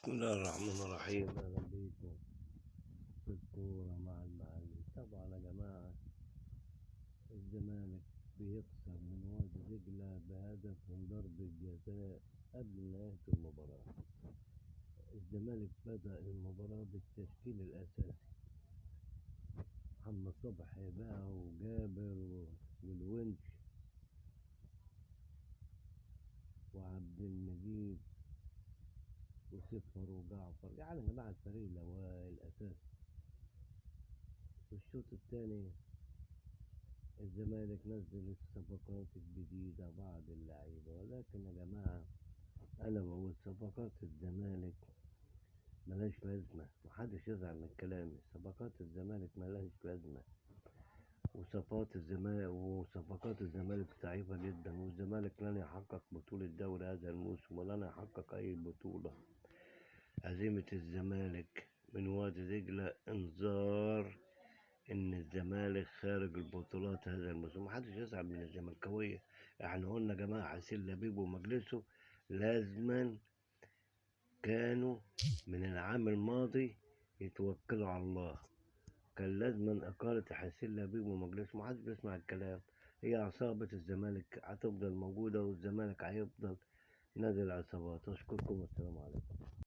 بسم الله الرحمن الرحيم. أهلا بيكم في الكورة مع المعلم. طبعا يا جماعة، الزمالك بيخسر من وادي دجلة بهدف من ضربة جزاء قبل نهاية المباراة. الزمالك بدأ المباراة بالتشكيل الأساسي: محمد صبحي بقى وجابر والونش وعبد المجيد وسفر وجعفر، يعني يا جماعة الفريق الأوائل الأساسي. في الشوط الثاني الزمالك نزل الصفقات الجديدة بعض اللعيبة، ولكن يا جماعة أنا بقول صفقات الزمالك ملهاش لازمة. محدش يزعل من كلامي، صفقات الزمالك ملهاش لازمة، وصفقات الزمالك ضعيفة جدا، والزمالك لن يحقق بطولة دوري هذا الموسم ولن يحقق أي بطولة. هزيمة الزمالك من وادي دجلة انذار ان الزمالك خارج البطولات هذا الموسم. محدش يزعل من الزملكاويه. احنا قلنا يا جماعه حسين لبيب ومجلسه لازما كانوا من العام الماضي يتوكلوا على الله، كان لازما اقاله حسين لبيب ومجلسه. محدش بيسمع الكلام. هي عصابه الزمالك هتفضل موجوده، والزمالك هيفضل نادي العصابات. اشكركم والسلام عليكم.